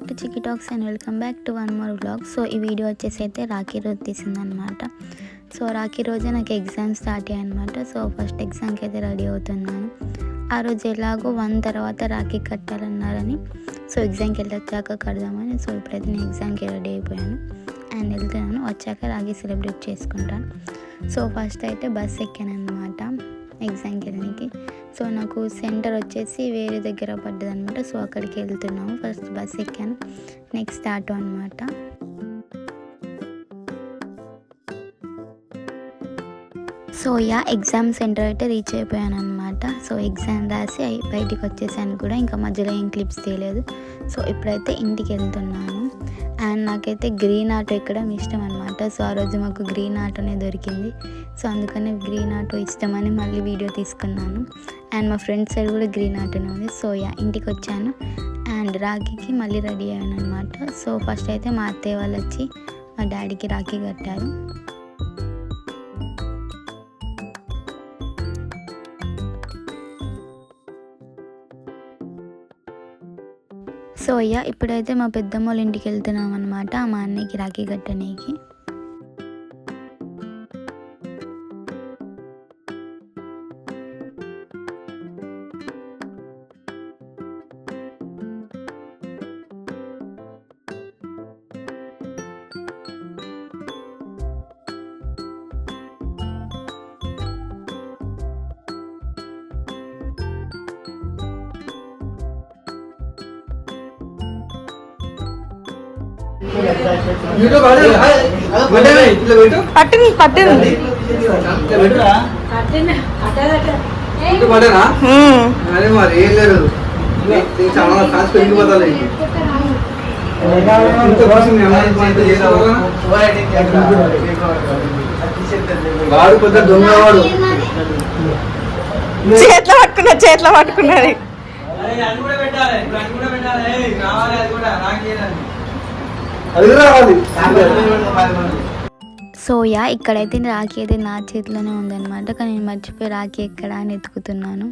To చికి talks and welcome back to one more vlog. So ఈ video వచ్చేసి అయితే రాఖీ రోజు తీసిందనమాట. సో రాఖీ రోజే నాకు ఎగ్జామ్స్ స్టార్ట్ అయ్యాయి అనమాట. సో ఫస్ట్ ఎగ్జామ్కి అయితే రెడీ అవుతున్నాను. ఆ రోజు ఎలాగో 1 తర్వాత రాఖీ కట్టాలన్నారని సో ఎగ్జామ్కి వెళ్ళొచ్చాక కడదామని సో ఇప్పుడైతే నేను ఎగ్జామ్కి రెడీ అయిపోయాను అండ్ వెళ్తున్నాను. వచ్చాక రాఖీ సెలబ్రేట్ చేసుకుంటాను. సో ఫస్ట్ అయితే బస్ ఎక్కాను అనమాట ఎగ్జామ్కి వెళ్ళడానికి. సో నాకు సెంటర్ వచ్చేసి వేరే దగ్గర పడ్డది అనమాట. సో అక్కడికి వెళ్తున్నాము. ఫస్ట్ బస్ ఎక్కాను, నెక్స్ట్ ఆటో అనమాట. సో ఎగ్జామ్ సెంటర్ అయితే రీచ్ అయిపోయాను అనమాట. సో ఎగ్జామ్ రాసి బయటికి వచ్చేసాను కూడా, ఇంకా మధ్యలో ఏం క్లిప్స్ తీయలేదు. సో ఇప్పుడైతే ఇంటికి వెళ్తున్నాను. అండ్ నాకైతే గ్రీన్ ఆటో ఎక్కడం ఇష్టం అనమాట. సో ఆ రోజు మాకు గ్రీన్ ఆటోనే దొరికింది. సో అందుకని గ్రీన్ ఆటో ఇష్టమని మళ్ళీ వీడియో తీసుకున్నాను. అండ్ మా ఫ్రెండ్ సైడ్ కూడా గ్రీన్ ఆటోనే ఉంది. సో ఇంటికి వచ్చాను అండ్ రాఖీకి మళ్ళీ రెడీ అయ్యాను అనమాట. సో ఫస్ట్ అయితే మా అత్తయ్య వాళ్ళు వచ్చి మా డాడీకి రాఖీ కట్టారు. సో ఇప్పుడైతే మా పెద్దమ్మ వాళ్ళ ఇంటికి వెళ్తున్నాం అనమాట, మా అన్నయ్యకి రాఖీ కట్టడానికి. వాడు పెద్ద దొంగవాడు చేతిలో పట్టుకున్నది. సో ఇక్కడైతే రాఖీ అయితే నా చేతిలోనే ఉందన్నమాట. కానీ నేను మర్చిపోయి రాఖీ ఎక్కడా అని ఎత్తుకుతున్నాను.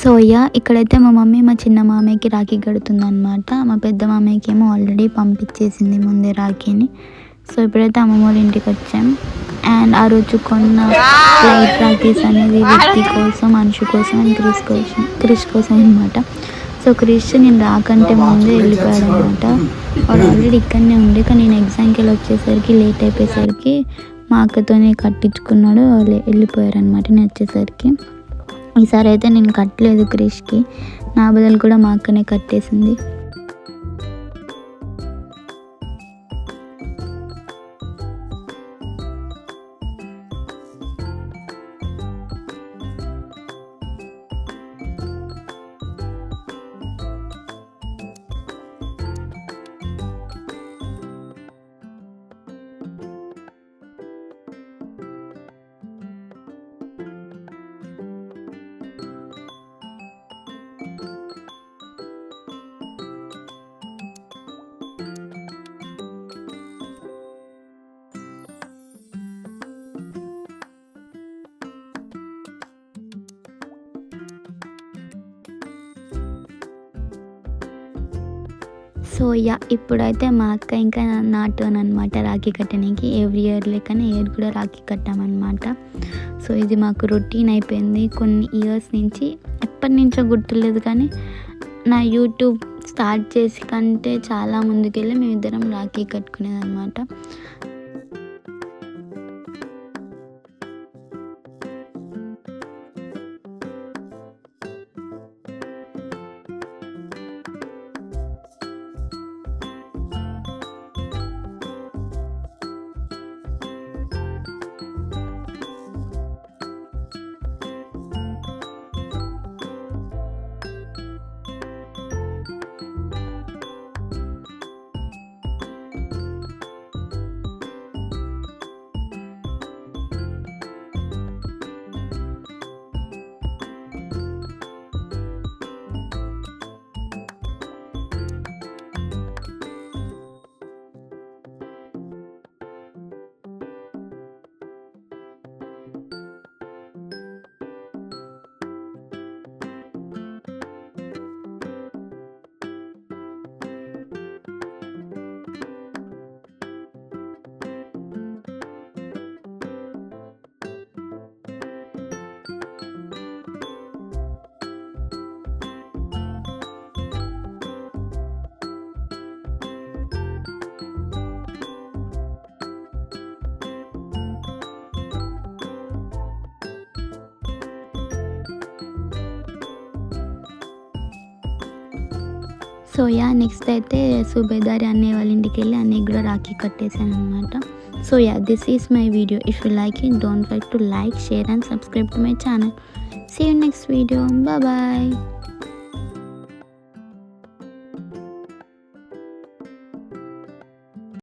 సో ఇక్కడైతే మా మమ్మీ మా చిన్న మామయ్యకి రాఖీ కడుతుందన్నమాట. మా పెద్ద మామయ్యకి ఏమో ఆల్రెడీ పంపించేసింది ముందే రాఖీని. సో ఇప్పుడైతే అమ్మమ్మ వాళ్ళ ఇంటికి వచ్చాం. అండ్ ఆ రోజు కొన్న లైట్ రాఖీస్ అనేది వ్యక్తి కోసం, మనిషి కోసం అండ్ క్రిష్ కోసం అనమాట. సో క్రిష్ నేను రాకంటే ముందే వెళ్ళిపోయాడు అనమాట. వాడు ఆల్రెడీ ఇక్కడనే ఉండే, కానీ నేను ఎగ్జామ్కి వెళ్ళి వచ్చేసరికి లేట్ అయిపోయేసరికి మా అక్కతోనే కట్టించుకున్నాడు. వాళ్ళు వెళ్ళిపోయారు అనమాట నేను వచ్చేసరికి. ఈసారి అయితే నేను కట్టలేదు క్రిష్కి, నా బదులు కూడా మా అక్కనే కట్టేసింది. సో ఇప్పుడైతే మా అక్క ఇంకా నా టర్న్ అనమాట రాఖీ కట్టడానికి. ఎవ్రీ ఇయర్ లెక్కనే ఇయర్ కూడా రాఖీ కట్టామన్నమాట. సో ఇది మాకు రొటీన్ అయిపోయింది కొన్ని ఇయర్స్ నుంచి. ఎప్పటి నుంచో గుర్తులేదు కానీ నా యూట్యూబ్ స్టార్ట్ చేసి కంటే చాలా ముందుకెళ్ళి మేమిద్దరం రాఖీ కట్టుకునేది అనమాట. సో నెక్స్ట్ అయితే సుబేదారి అన్నయ్య వాళ్ళ ఇంటికి వెళ్ళి అన్నయ్య కూడా రాఖీ కట్టేశాను అనమాట. So this is my video. If you like it, don't forget to like, share and subscribe to my channel. See you next video. Bye.